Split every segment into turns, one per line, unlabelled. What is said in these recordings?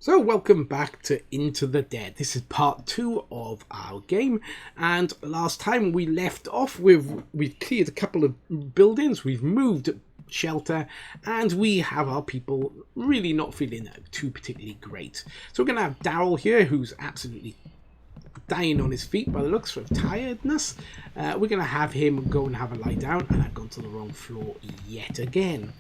So welcome back to Into the Dead. This is part 2 of our game, and last time we left off we've cleared a couple of buildings, we've moved shelter, and we have our people really not feeling too particularly great. So we're going to have Daryl here, who's absolutely dying on his feet by the looks of tiredness. We're going to have him go and have a lie down, and I've gone to the wrong floor yet again.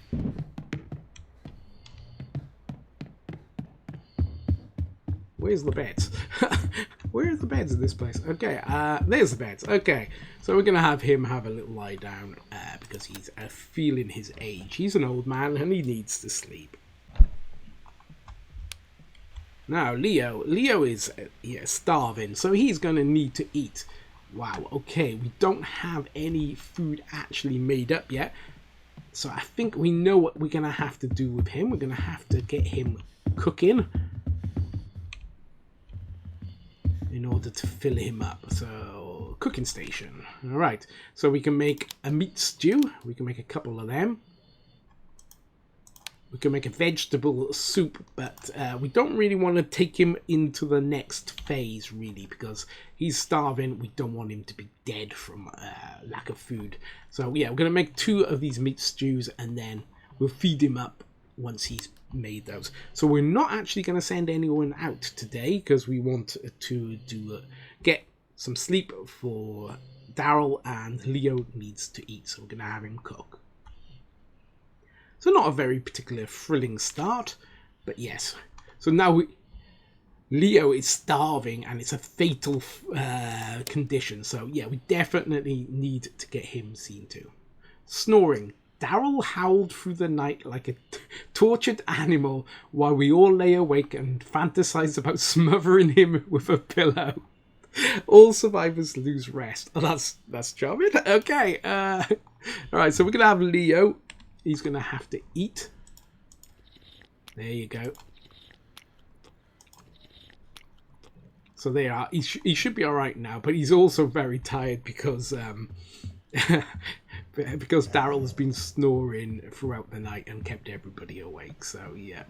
Where's the beds? Where are the beds in this place? Okay, there's the beds. Okay, so we're going to have him have a little lie down because he's feeling his age. He's an old man and he needs to sleep. Now, Leo is starving, so he's going to need to eat. Wow, okay, we don't have any food actually made up yet. So I think we know what we're going to have to do with him. We're going to have to get him cooking in order to fill him up. So, cooking station. Alright, so we can make a meat stew. We can make a couple of them. We can make a vegetable soup, but we don't really want to take him into the next phase, really, because he's starving. We don't want him to be dead from lack of food. So, yeah, we're going to make 2 of these meat stews, and then we'll feed him up once he's made those. So we're not actually going to send anyone out today because we want to get some sleep for Daryl, and Leo needs to eat, so we're going to have him cook. So not a very particular thrilling start, but yes. So now Leo is starving and it's a fatal condition, so yeah, we definitely need to get him seen to. Snoring. Daryl howled through the night like a tortured animal while we all lay awake and fantasized about smothering him with a pillow. All survivors lose rest. Oh, that's charming. Okay. All right, so we're going to have Leo. He's going to have to eat. There you go. So there you are. He should be all right now, but he's also very tired because because Daryl has been snoring throughout the night and kept everybody awake. So yeah,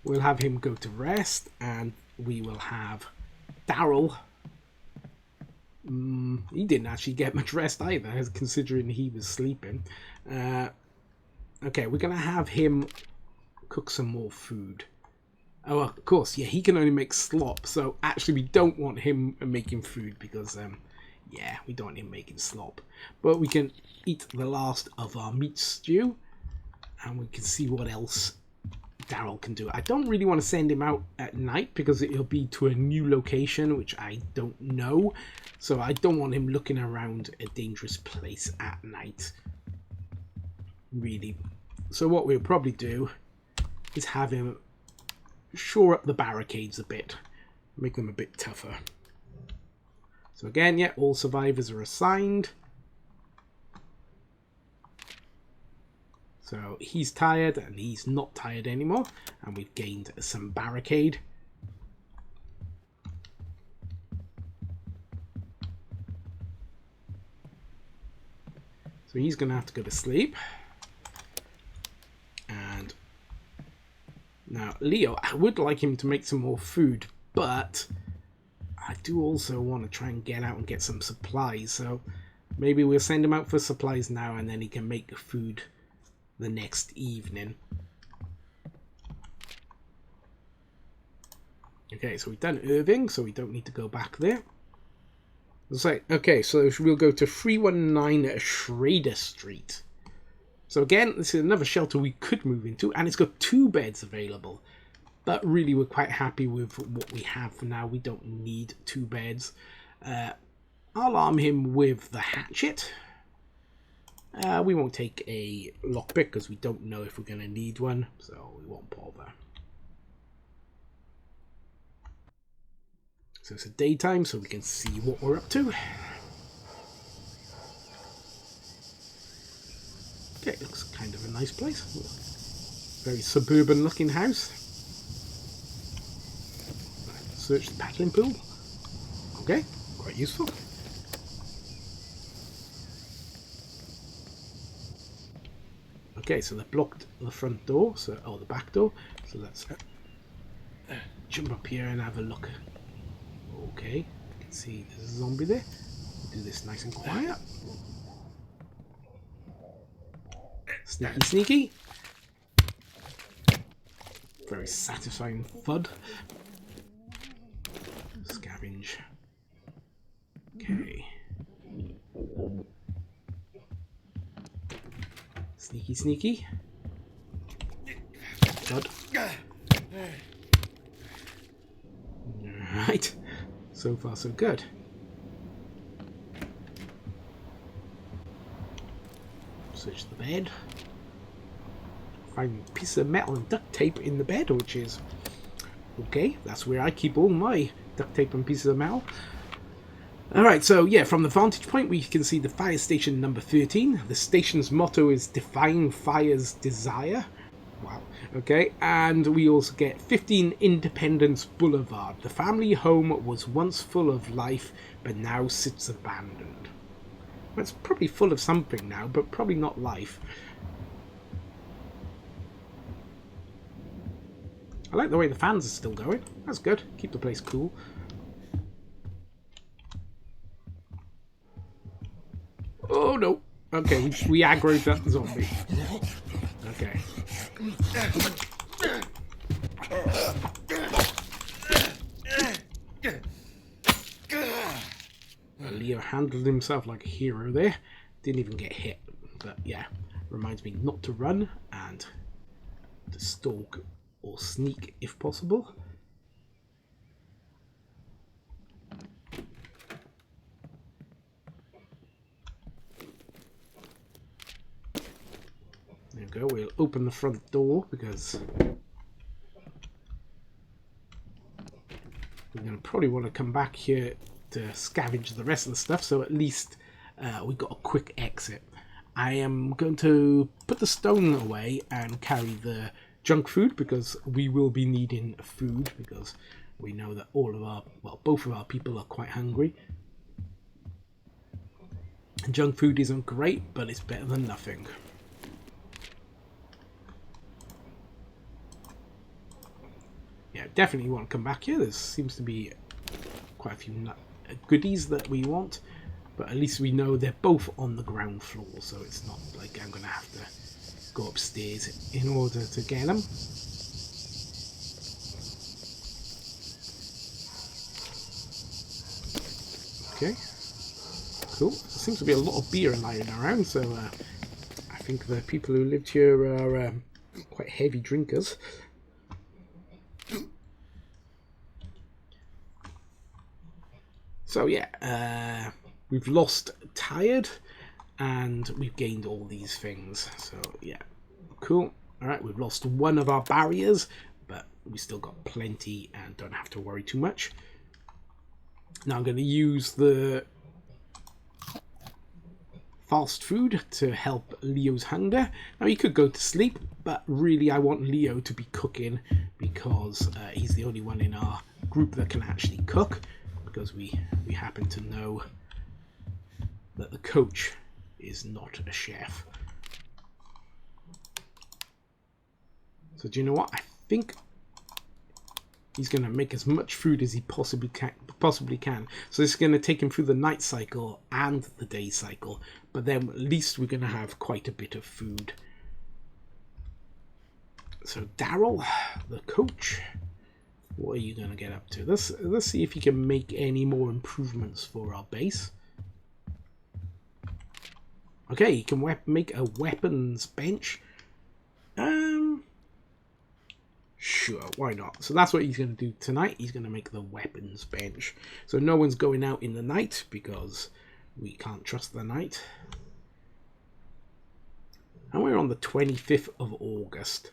we'll have him go to rest, and we will have Daryl. He didn't actually get much rest either, considering he was sleeping. Okay, we're gonna have him cook some more food. Oh, of course, yeah, he can only make slop, so actually we don't want him making food because yeah, we don't want him making slop. But we can eat the last of our meat stew, and we can see what else Daryl can do. I don't really want to send him out at night because it'll be to a new location, which I don't know. So I don't want him looking around a dangerous place at night, really. So what we'll probably do is have him shore up the barricades a bit, make them a bit tougher. So again, yeah, all survivors are assigned. So he's tired and he's not tired anymore, and we've gained some barricade. So he's going to have to go to sleep. And now Leo, I would like him to make some more food, but I do also want to try and get out and get some supplies. So maybe we'll send him out for supplies now, and then he can make food the next evening. Okay, so we've done Irving, so we don't need to go back there. So, okay, so we'll go to 319 Schrader Street. So again, this is another shelter we could move into, and it's got 2 beds available. But really, we're quite happy with what we have for now. We don't need 2 beds. I'll arm him with the hatchet. We won't take a lockpick because we don't know if we're going to need one, so we won't bother. So it's a daytime, so we can see what we're up to. Okay, looks kind of a nice place. Very suburban looking house. Search the paddling pool. Okay, quite useful. Okay, so they blocked the front door, so the back door. So that's jump up here and have a look. Okay, I can see there's a zombie there. We'll do this nice and quiet. Sneaky, sneaky. Very satisfying thud. Scavenge. Okay. Sneaky, sneaky. Thud. Alright. So far, so good. Search the bed. Find a piece of metal and duct tape in the bed, which is okay. That's where I keep all my duct tape and pieces of metal. Alright, so yeah, from the vantage point we can see the fire station number 13. The station's motto is Defying Fire's Desire. Wow. Okay, and we also get 15 Independence Boulevard. The family home was once full of life, but now sits abandoned. Well, it's probably full of something now, but probably not life. I like the way the fans are still going. That's good. Keep the place cool. Oh no. Okay, we aggroed that zombie. Okay. Leo handled himself like a hero there. Didn't even get hit. But yeah, reminds me not to run and to stalk or sneak if possible. There we go, we'll open the front door because we're going to probably want to come back here to scavenge the rest of the stuff, so at least we've got a quick exit. I am going to put the stone away and carry the junk food because we will be needing food because we know that all of our, well, both of our people are quite hungry. And junk food isn't great, but it's better than nothing. Yeah, definitely want to come back here. There seems to be quite a few goodies that we want, but at least we know they're both on the ground floor, so it's not like I'm going to have to go upstairs in order to get them. Okay, cool. There seems to be a lot of beer lying around, so I think the people who lived here are quite heavy drinkers. So yeah, we've lost tired and we've gained all these things. So yeah, cool. Alright, we've lost one of our barriers, but we still got plenty and don't have to worry too much. Now I'm going to use the fast food to help Leo's hunger. Now he could go to sleep, but really I want Leo to be cooking because he's the only one in our group that can actually cook. Because we happen to know that the coach is not a chef. So do you know what? I think he's going to make as much food as he possibly can. So this is going to take him through the night cycle and the day cycle. But then at least we're going to have quite a bit of food. So Daryl, the coach, what are you going to get up to? Let's see if you can make any more improvements for our base. Okay, you can make a weapons bench. Sure, why not? So that's what he's going to do tonight. He's going to make the weapons bench. So no one's going out in the night because we can't trust the night. And we're on the 25th of August.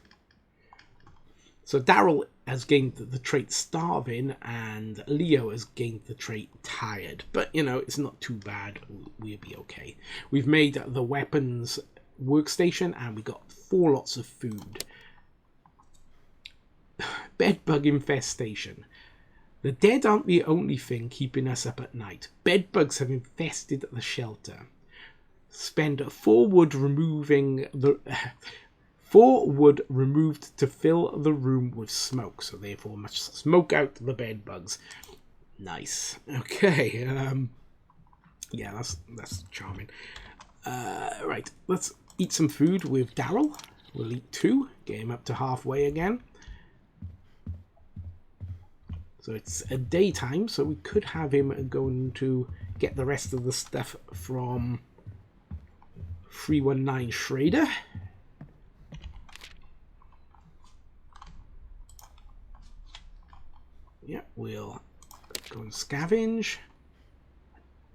So Daryl has gained the trait starving and Leo has gained the trait tired. But, you know, it's not too bad. We'll be okay. We've made the weapons workstation and we got 4 lots of food. Bedbug infestation. The dead aren't the only thing keeping us up at night. Bedbugs have infested the shelter. Spend 4 wood removing the... 4 wood removed to fill the room with smoke, so therefore must smoke out the bed bugs. Nice. Okay. Yeah, that's charming. Right, let's eat some food with Daryl. We'll eat 2, get him up to halfway again. So it's a daytime, so we could have him going to get the rest of the stuff from 319 Schrader. Yeah, we'll go and scavenge.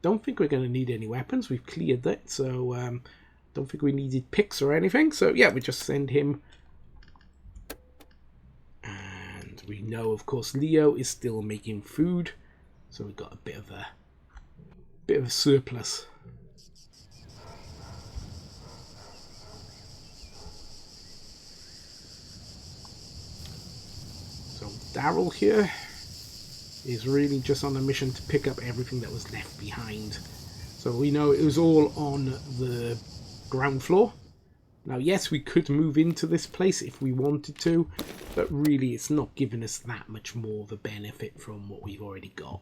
Don't think we're going to need any weapons. We've cleared that, so don't think we needed picks or anything. So yeah, we just send him. And we know, of course, Leo is still making food, so we've got a bit of a surplus. So Daryl here is really just on a mission to pick up everything that was left behind. So we know it was all on the ground floor. Now, yes, we could move into this place if we wanted to, but really it's not giving us that much more of a benefit from what we've already got.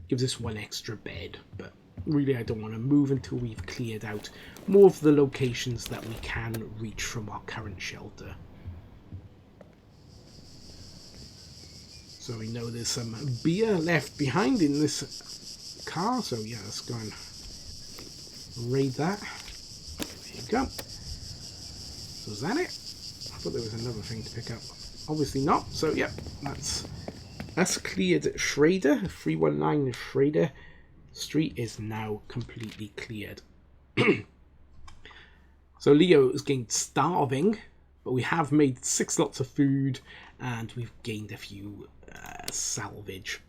Gives us 1 extra bed, but really I don't want to move until we've cleared out more of the locations that we can reach from our current shelter. So we know there's some beer left behind in this car, so yeah, let's go and raid that. There you go. So is that it? I thought there was another thing to pick up. Obviously not, so yeah, that's cleared Schrader. 319 Schrader Street is now completely cleared. So Leo is getting starving, but we have made 6 lots of food and we've gained a few salvage.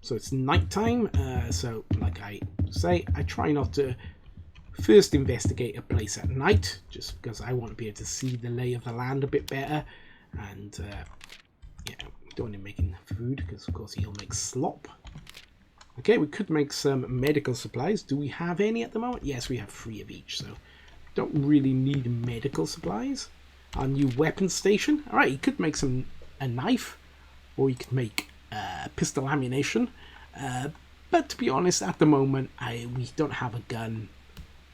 So it's nighttime, so like I say, I try not to first investigate a place at night, just because I want to be able to see the lay of the land a bit better, and yeah, don't want him making food, because of course he'll make slop. Okay, we could make some medical supplies. Do we have any at the moment? Yes, we have 3 of each, so don't really need medical supplies. Our new weapon station. Alright, you could make a knife, or you could make pistol ammunition. But to be honest, at the moment, we don't have a gun.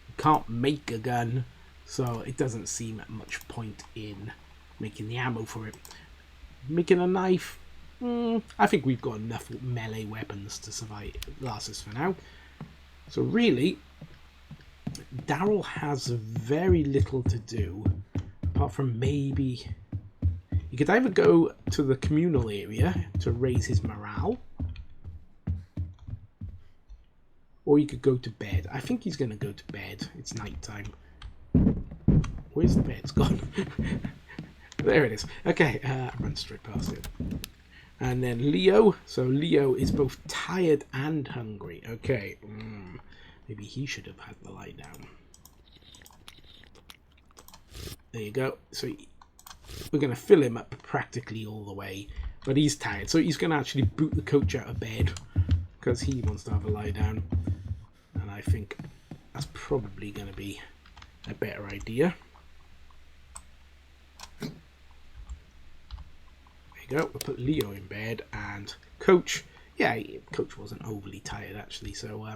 We can't make a gun, so it doesn't seem much point in making the ammo for it. Making a knife, I think we've got enough melee weapons to survive, last us for now. So really, Daryl has very little to do, apart from maybe he could either go to the communal area to raise his morale, or he could go to bed. I think he's going to go to bed. It's nighttime. Where's the bed? It's gone. There it is. Okay, run straight past it. And then Leo. So Leo is both tired and hungry. Okay. Maybe he should have had the lie down. There you go. So we're going to fill him up practically all the way. But he's tired. So he's going to actually boot the coach out of bed, because he wants to have a lie down. And I think that's probably going to be a better idea. There you go. We'll put Leo in bed, and Coach. Yeah, Coach wasn't overly tired actually. So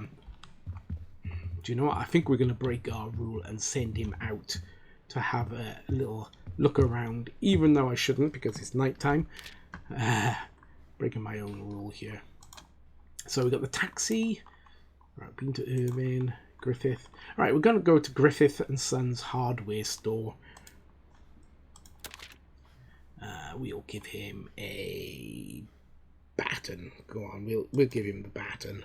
do you know what? I think we're going to break our rule and send him out to have a little look around, even though I shouldn't because it's nighttime. Breaking my own rule here. So we've got the taxi. Right, been to Irvine, Griffith. All right, we're going to go to Griffith and Sons hardware store. We'll give him a baton. Go on, we'll give him the baton.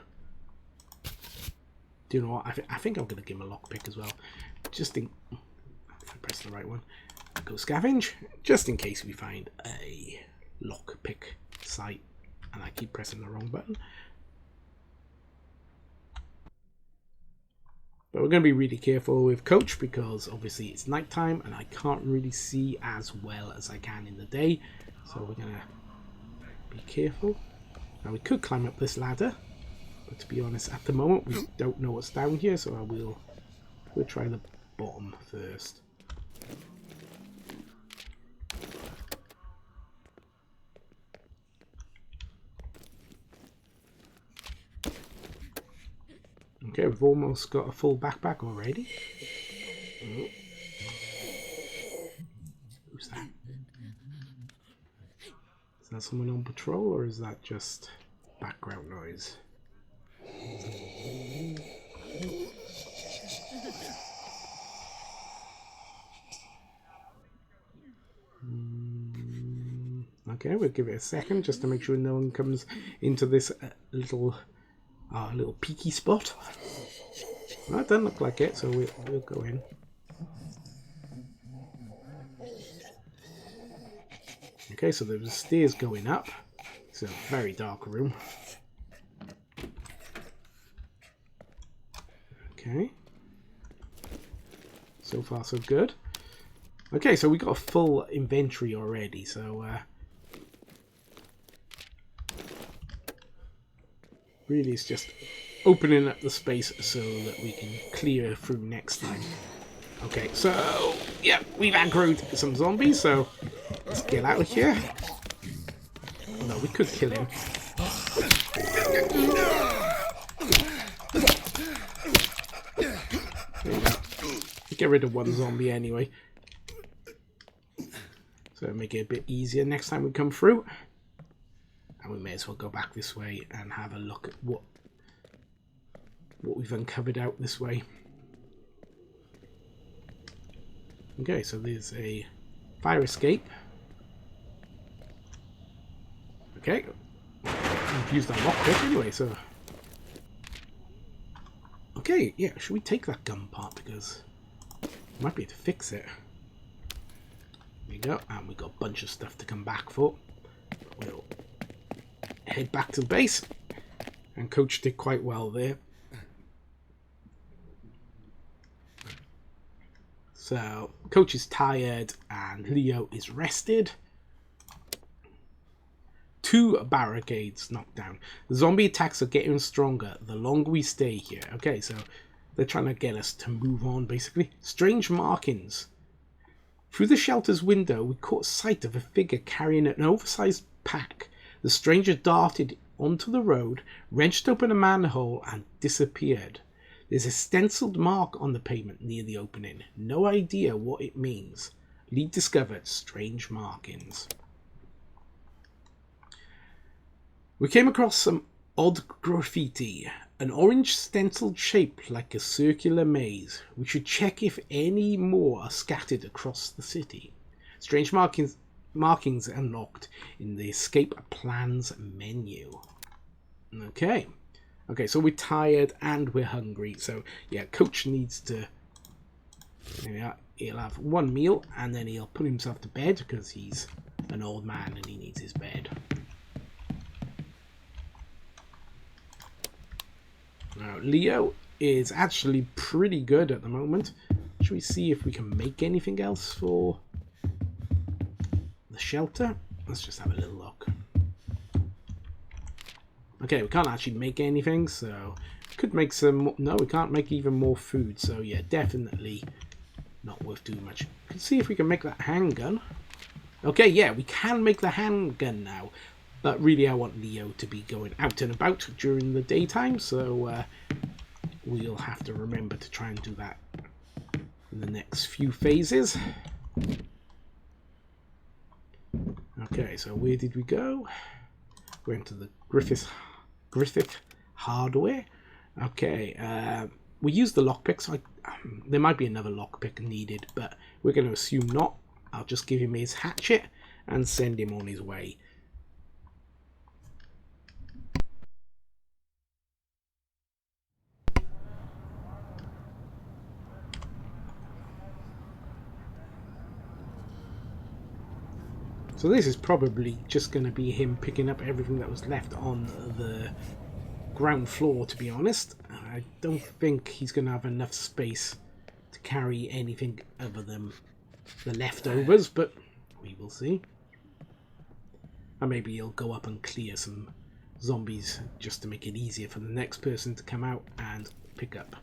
Do you know what? I think I'm going to give him a lockpick as well. Just in... If I press the right one. Go scavenge. Just in case we find a lockpick site. And I keep pressing the wrong button. But we're going to be really careful with Coach, because obviously it's nighttime and I can't really see as well as I can in the day. So we're going to be careful. Now we could climb up this ladder. But to be honest, at the moment we don't know what's down here, so we'll try the bottom first. Okay, we've almost got a full backpack already. Oh. Who's that? Is that someone on patrol, or is that just background noise? Okay, we'll give it a second just to make sure no one comes into this little peaky spot. Well, it doesn't look like it, so we'll go in. Okay, so there's stairs going up. It's a very dark room. Okay. So far, so good. Okay, so we got a full inventory already, so really it's just opening up the space so that we can clear through next time. Okay, so yeah, we've aggroed some zombies, so let's get out of here. No, we could kill him. There you go. Get rid of one zombie anyway. So make it a bit easier next time we come through. And we may as well go back this way and have a look at what we've uncovered out this way. Okay, so there's a fire escape. Okay. We've used our lockpick anyway, so... Okay, yeah, should we take that gun part, because we might be able to fix it. There you go, and we've got a bunch of stuff to come back for. We'll head back to the base, and Coach did quite well there. So, Coach is tired, and Leo is rested. 2 barricades knocked down. The zombie attacks are getting stronger the longer we stay here. Okay, so they're trying to get us to move on, basically. Strange markings. Through the shelter's window, we caught sight of a figure carrying an oversized pack. The stranger darted onto the road, wrenched open a manhole, and disappeared. There's a stenciled mark on the pavement near the opening. No idea what it means. Lead discovered strange markings. We came across some odd graffiti. An orange stenciled shape like a circular maze. We should check if any more are scattered across the city. Strange markings unlocked in the escape plans menu. Okay. Okay, so we're tired and we're hungry. So, yeah, Coach needs to... He'll have one meal and then he'll put himself to bed because he's an old man and he needs his bed. Now, Leo is actually pretty good at the moment. Should we see if we can make anything else for the shelter? Let's just have a little look. Okay, we can't actually make anything, so could make some... No, we can't make even more food, so yeah, definitely not worth doing much. Let's see if we can make that handgun. Okay, yeah, we can make the handgun now. But really, I want Leo to be going out and about during the daytime, so we'll have to remember to try and do that in the next few phases. Okay, so where did we go? We went to the Griffith Hardware. Okay, we used the lockpick, so there might be another lockpick needed, but we're going to assume not. I'll just give him his hatchet and send him on his way. So this is probably just going to be him picking up everything that was left on the ground floor, to be honest. I don't think he's going to have enough space to carry anything other than the leftovers, but we will see. And maybe he'll go up and clear some zombies just to make it easier for the next person to come out and pick up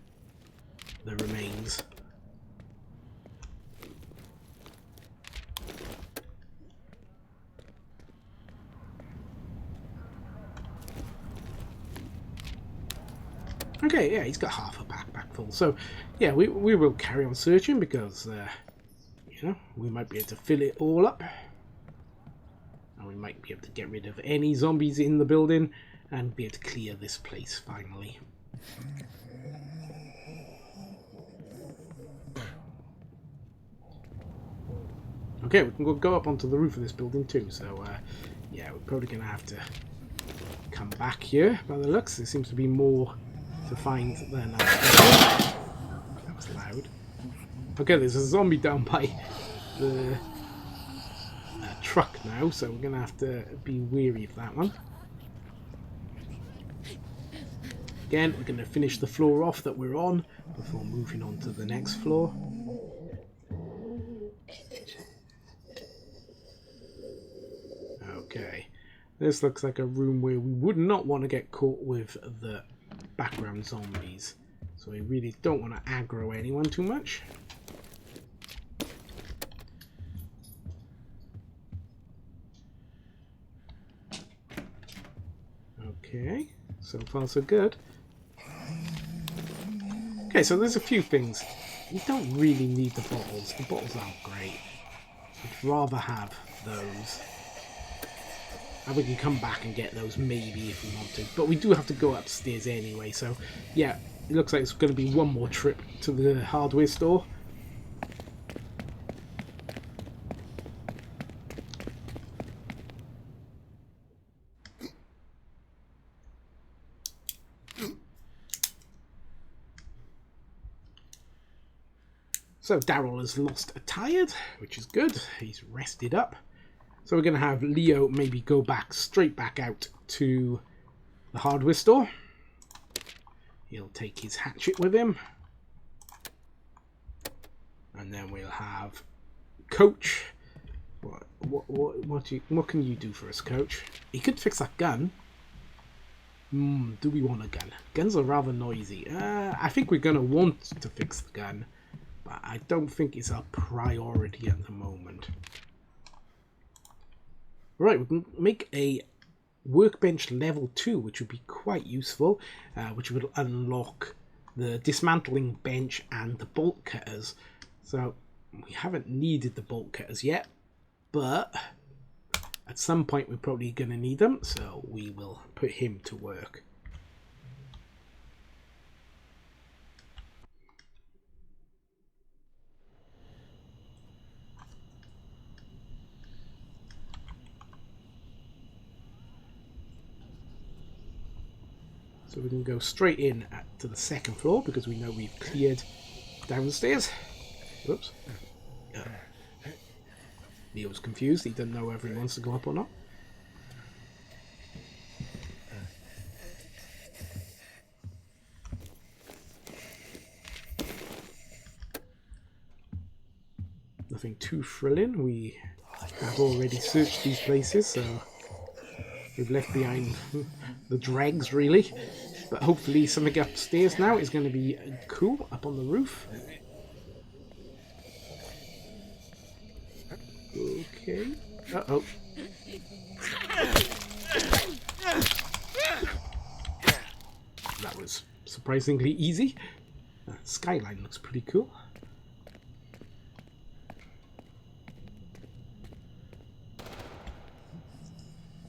the remains. Okay, yeah, he's got half a backpack full. So, yeah, we will carry on searching because, you know, we might be able to fill it all up. And we might be able to get rid of any zombies in the building and be able to clear this place finally. Okay, we can go up onto the roof of this building too. So, yeah, we're probably going to have to come back here by the looks. There seems to be more to find than that was loud. Okay, there's a zombie down by the truck now, so we're gonna have to be wary of that one. Again, we're gonna finish the floor off that we're on before moving on to the next floor. Okay, this looks like a room where we would not want to get caught with the background zombies, so we really don't want to aggro anyone too much. Okay, so far so good. Okay, so there's a few things. We don't really need the bottles. The bottles aren't great. I'd rather have those. And we can come back and get those maybe if we want to. But we do have to go upstairs anyway, so yeah, it looks like it's going to be one more trip to the hardware store. So Daryl has lost a tired, which is good. He's rested up. So we're going to have Leo maybe go back, straight back out to the hardware store. He'll take his hatchet with him. And then we'll have Coach. What can you do for us, Coach? He could fix that gun. Do we want a gun? Guns are rather noisy. I think we're going to want to fix the gun. But I don't think it's a priority at the moment. Right, we can make a workbench level 2, which would be quite useful, which would unlock the dismantling bench and the bolt cutters. So we haven't needed the bolt cutters yet, but at some point we're probably going to need them, so we will put him to work. So we can go straight in to the second floor because we know we've cleared downstairs. Oops. Leo's confused. He doesn't know whether he wants to go up or not. Nothing too thrilling. We have already searched these places, so we've left behind the dregs, really. But hopefully something upstairs now is going to be cool, up on the roof. Okay. Uh-oh. That was surprisingly easy. Skyline looks pretty cool.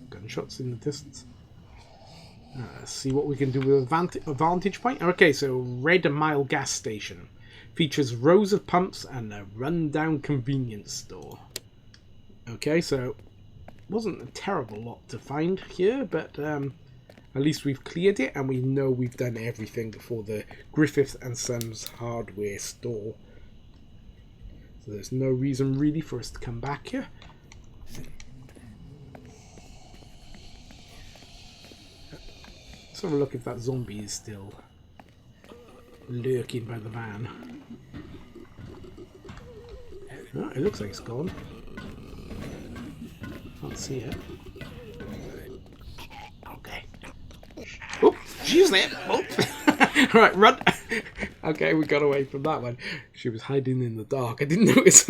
Gunshots in the distance. Let's see what we can do with a vantage point. Okay, so Red Mile gas station features rows of pumps and a rundown convenience store. Okay, so wasn't a terrible lot to find here, but at least we've cleared it and we know we've done everything for the Griffith and Sons hardware store. So there's no reason really for us to come back here. Let's have a look if that zombie is still lurking by the van. Oh, it looks like it's gone. Can't see it. Okay. she's there. Oh. Right, run. Okay, we got away from that one. She was hiding in the dark. I didn't notice.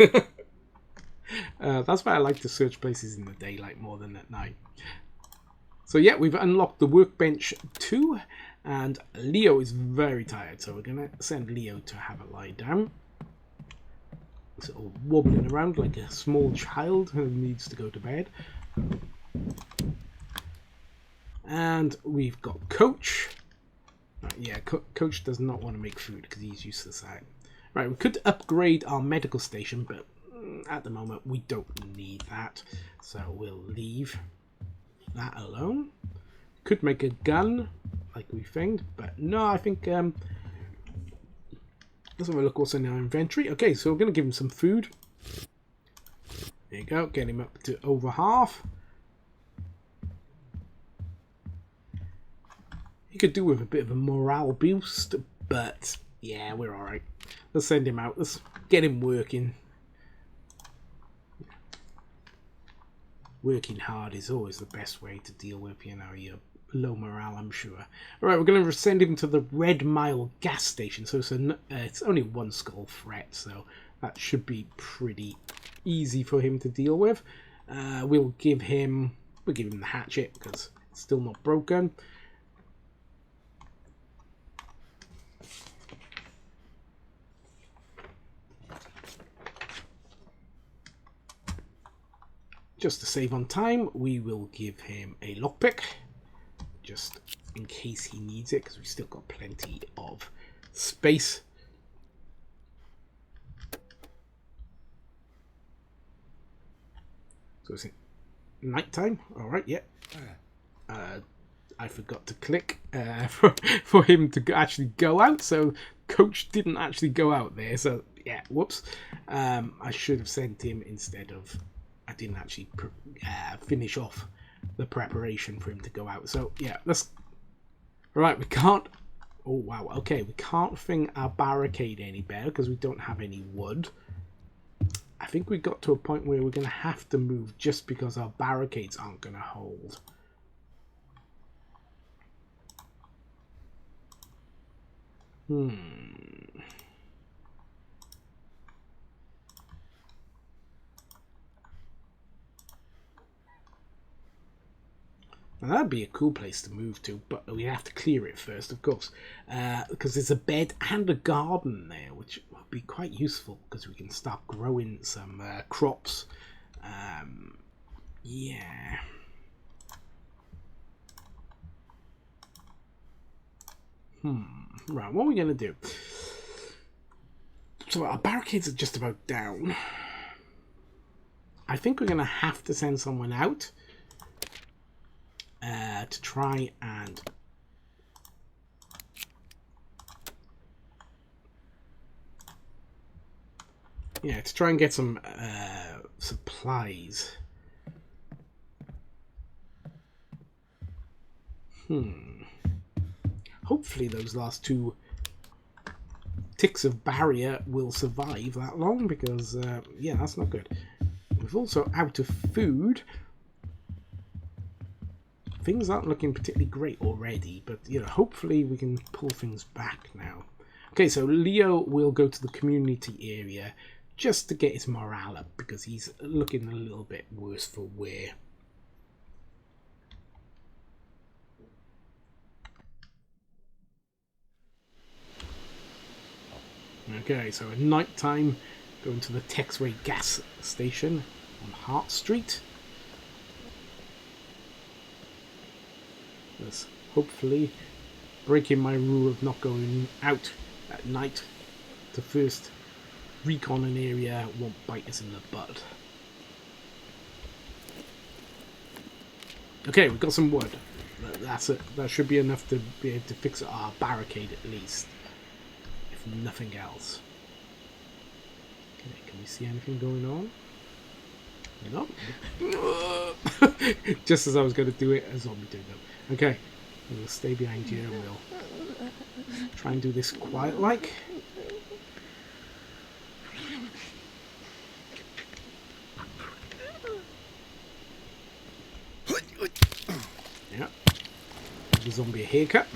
That's why I like to search places in the daylight more than at night. So yeah, we've unlocked the workbench 2, and Leo is very tired, so we're going to send Leo to have a lie down. Sort of wobbling around like a small child who needs to go to bed. And we've got Coach. Yeah, Coach does not want to make food because he's useless at it. Right, we could upgrade our medical station, but at the moment we don't need that. So we'll leave that alone. Could make a gun, like we think, but no, I think... let's have a look what's in our inventory. Okay, so we're going to give him some food. There you go, get him up to over half. He could do with a bit of a morale boost, but yeah, we're alright. Let's send him out. Let's get him working. Working hard is always the best way to deal with, you know, your low morale, I'm sure. Alright, we're going to send him to the Red Mile gas station. So it's only one skull threat, so that should be pretty easy for him to deal with. We'll give him the hatchet because it's still not broken. Just to save on time, we will give him a lockpick, just in case he needs it, because we've still got plenty of space. So it's nighttime. All right, yeah. I forgot to click for him to actually go out, so Coach didn't actually go out there. So yeah, whoops. I should have sent him instead of. I didn't actually finish off the preparation for him to go out. So yeah, let's. Right, we can't. Oh wow. Okay, we can't thing our barricade any better because we don't have any wood. I think we got to a point where we're going to have to move just because our barricades aren't going to hold. Now that'd be a cool place to move to, but we have to clear it first, of course, because there's a bed and a garden there, which would be quite useful because we can start growing some crops. Yeah. Right, what are we going to do? So our barricades are just about down. I think we're going to have to send someone out to try and get some supplies. Hopefully those last 2 ticks of barrier will survive that long, because yeah, that's not good. We're also out of food. Things aren't looking particularly great already, but you know, hopefully we can pull things back now. Okay, so Leo will go to the community area just to get his morale up, because he's looking a little bit worse for wear. Okay, so at night time, going to the Texway gas station on Hart Street. That's hopefully breaking my rule of not going out at night to first recon an area won't bite us in the butt. Okay, we've got some wood. That's it. That should be enough to be able to fix our barricade at least, if nothing else. Okay, can we see anything going on? No. Just as I was going to do it, a zombie did it. Okay, we'll stay behind here and we'll try and do this quiet-like. Yeah. Give the zombie a haircut.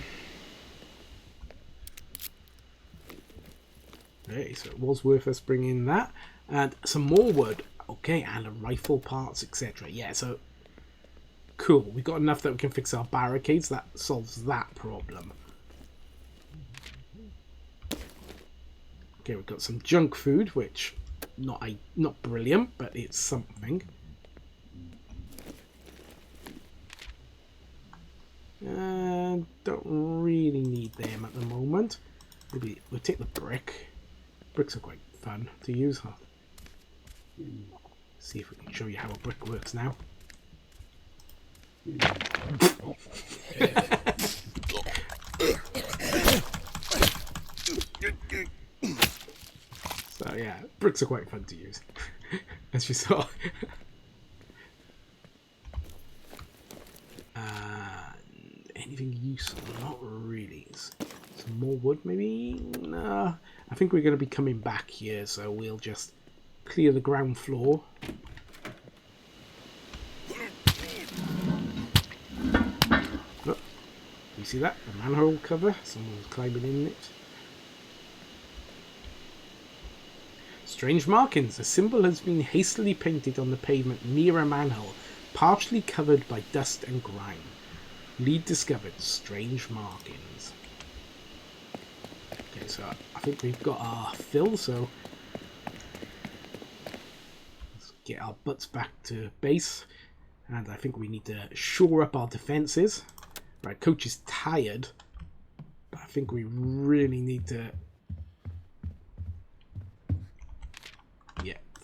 Okay, so it was worth us bringing that. And some more wood. Okay, and a rifle parts, etc. Yeah, so cool. We got enough that we can fix our barricades. That solves that problem. Okay, we've got some junk food, which not brilliant, but it's something. Don't really need them at the moment. Maybe we'll take the brick. Bricks are quite fun to use, huh? See if we can show you how a brick works now. So yeah, bricks are quite fun to use, as you saw. Anything useful? Not really. Some more wood, maybe? Nah. I think we're going to be coming back here, so we'll just clear the ground floor. Oh, you see that? The manhole cover? Someone's climbing in it. Strange markings. A symbol has been hastily painted on the pavement near a manhole, partially covered by dust and grime. Lead discovered. Strange markings. Okay, so I think we've got our fill, so let's get our butts back to base. And I think we need to shore up our defences. Right, coach is tired, but I think we really need to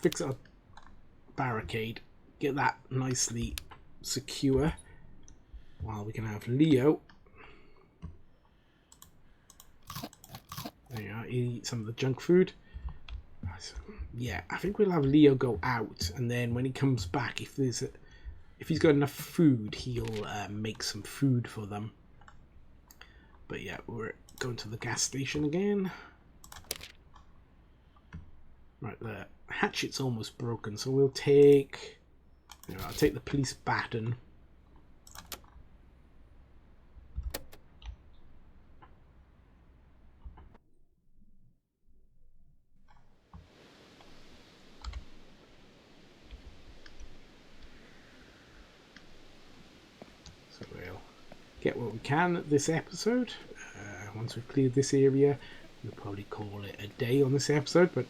fix our barricade, get that nicely secure, while we can have Leo. There you are, eat some of the junk food. Yeah, I think we'll have Leo go out, and then when he comes back, if he's got enough food, he'll make some food for them. But yeah, we're going to the gas station again. Right, the hatchet's almost broken, so we'll take... I'll take the police baton. So we'll get what we can this episode. Once we've cleared this area, we'll probably call it a day on this episode, but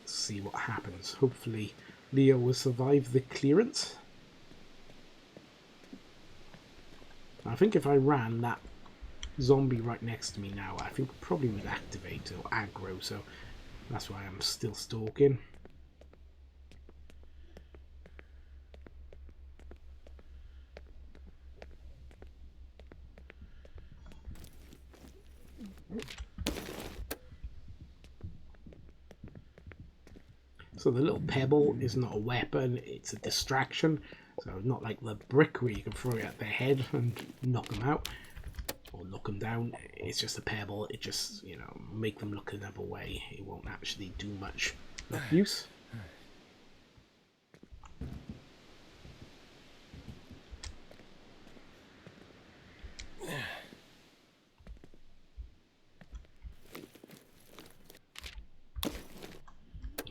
see what happens. Hopefully Leo will survive the clearance. I think if I ran that zombie right next to me now, I think probably would activate or aggro, so that's why I'm still stalking. So the little pebble is not a weapon, it's a distraction. So not like the brick where you can throw it at their head and knock them out or knock them down. It's just a pebble. It just, you know, make them look another way. It won't actually do much use.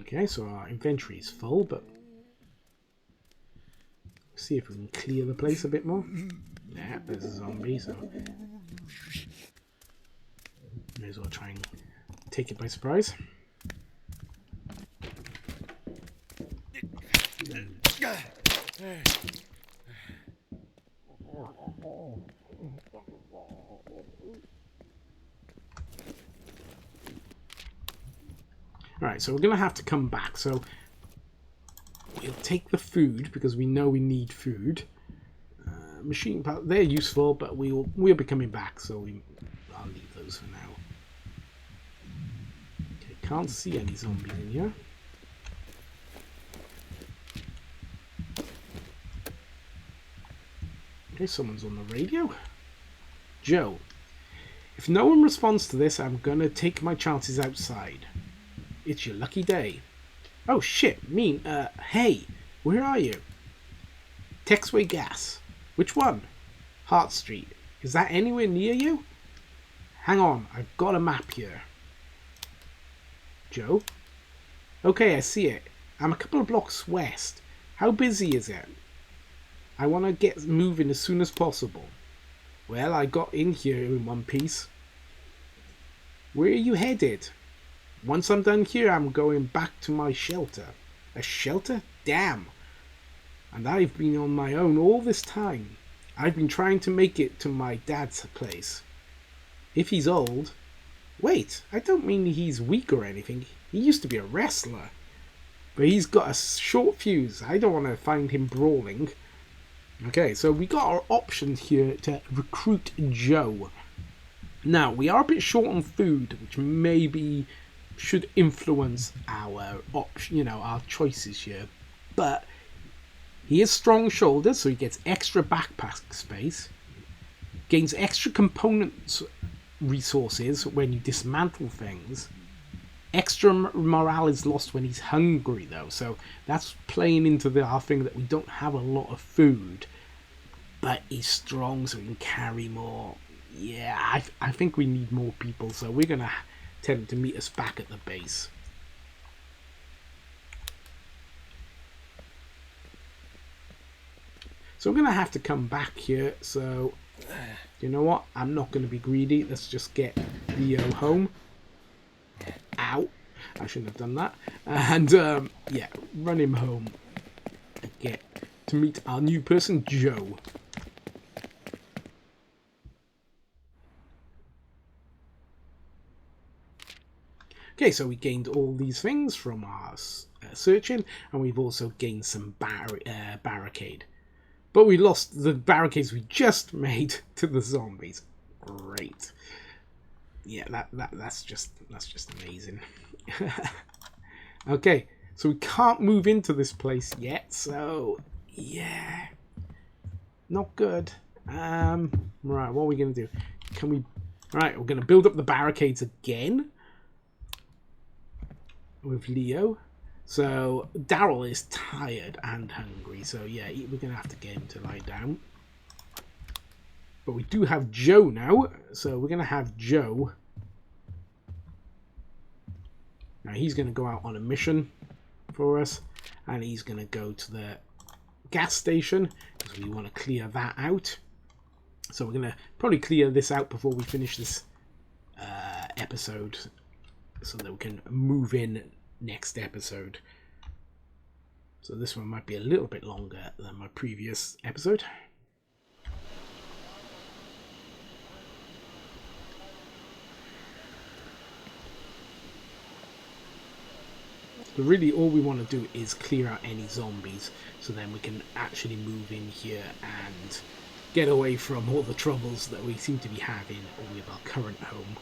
Okay, so our inventory is full, but see if we can clear the place a bit more. Yeah, there's a zombie, so may as well try and take it by surprise. Alright, so we're going to have to come back, so we'll take the food because we know we need food. Machine parts, they're useful, but we'll be coming back, so I'll leave those for now. Okay, can't see any zombies in here. Okay, someone's on the radio. Joe, if no one responds to this, I'm gonna take my chances outside. It's your lucky day. Oh shit, hey, where are you? Texway Gas. Which one? Hart Street. Is that anywhere near you? Hang on, I've got a map here. Joe. Okay, I see it. I'm a couple of blocks west. How busy is it? I want to get moving as soon as possible. Well, I got in here in one piece. Where are you headed? Once I'm done here, I'm going back to my shelter. A shelter? Damn. And I've been on my own all this time. I've been trying to make it to my dad's place. If he's old... Wait, I don't mean he's weak or anything. He used to be a wrestler. But he's got a short fuse. I don't want to find him brawling. Okay, so we got our options here to recruit Joe. Now, we are a bit short on food, which maybe should influence our our choices here. But he has strong shoulders, so he gets extra backpack space. Gains extra components resources when you dismantle things. Extra morale is lost when he's hungry, though, so that's playing into our thing that we don't have a lot of food, but he's strong, so we can carry more. Yeah, I think we need more people, so we're gonna tell him to meet us back at the base. So we're gonna have to come back here, so you know what? I'm not gonna be greedy. Let's just get Leo home. Ow. I shouldn't have done that. And, yeah, run him home. And get to meet our new person, Joe. Okay, so we gained all these things from our searching, and we've also gained some barricade. But we lost the barricades we just made to the zombies. Great. Yeah, that's just amazing. Okay, so we can't move into this place yet, so yeah, not good. Right, what are we gonna do? Can we? Right, we're gonna build up the barricades again with Leo. So Daryl is tired and hungry, so yeah, we're gonna have to get him to lie down. But we do have Joe now, so we're gonna have Joe. Now he's going to go out on a mission for us, and he's going to go to the gas station because we want to clear that out. So we're going to probably clear this out before we finish this episode, so that we can move in next episode. So this one might be a little bit longer than my previous episode. So really all we want to do is clear out any zombies, so then we can actually move in here and get away from all the troubles that we seem to be having with our current home.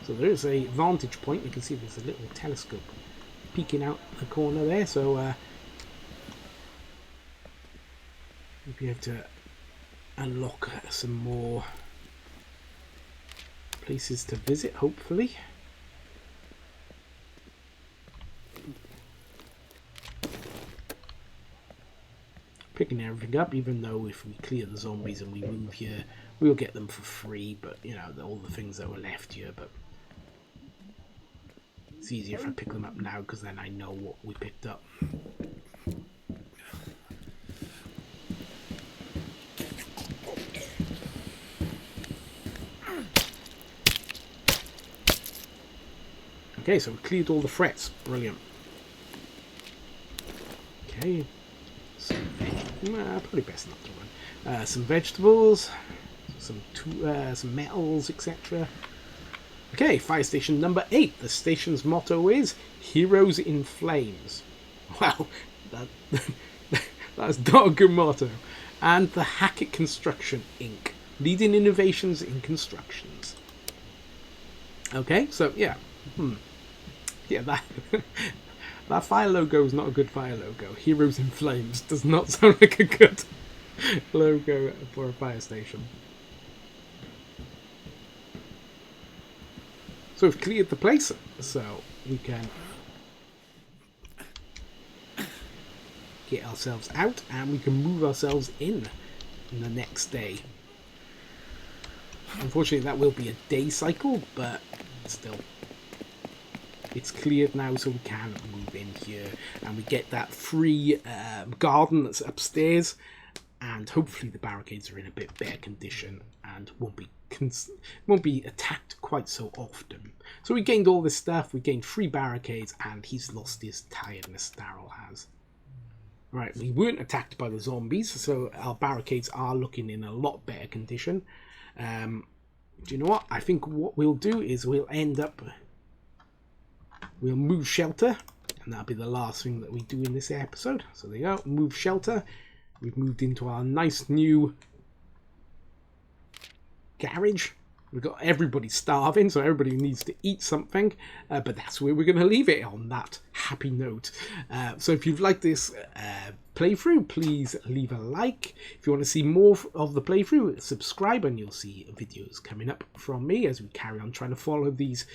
So there is a vantage point. You can see there's a little telescope peeking out the corner there, so we'll be able to unlock some more places to visit, hopefully. Picking everything up, even though if we clear the zombies and we move here, we'll get them for free, but you know, all the things that were left here. But it's easier if I pick them up now, because then I know what we picked up. Okay, so we cleared all the threats. Brilliant. Okay. Probably best not to run. Some vegetables, some metals, etc. Okay, fire station number 8. The station's motto is Heroes in Flames. Wow, that's not a good motto. And the Hackett Construction Inc. Leading innovations in constructions. Okay, so yeah. Yeah, that fire logo is not a good fire logo. Heroes in Flames does not sound like a good logo for a fire station. So we've cleared the place, so we can get ourselves out, and we can move ourselves in the next day. Unfortunately, that will be a day cycle, but still. It's cleared now, so we can move in here, and we get that free garden that's upstairs, and hopefully the barricades are in a bit better condition and won't be attacked quite so often. So we gained all this stuff, we gained 3 barricades, and he's lost his tiredness, Daryl has. Right, we weren't attacked by the zombies, so our barricades are looking in a lot better condition. Do you know what? I think what we'll do is we'll move shelter, and that'll be the last thing that we do in this episode. So there you go, move shelter. We've moved into our nice new garage. We've got everybody starving, so everybody needs to eat something. But that's where we're going to leave it, on that happy note. So if you've liked this playthrough, please leave a like. If you want to see more of the playthrough, subscribe, and you'll see videos coming up from me as we carry on trying to follow these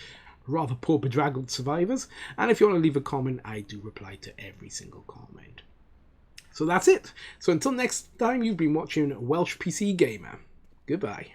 rather poor bedraggled survivors. And if you want to leave a comment, I do reply to every single comment. So that's it. So until next time, you've been watching Welsh PC Gamer. Goodbye.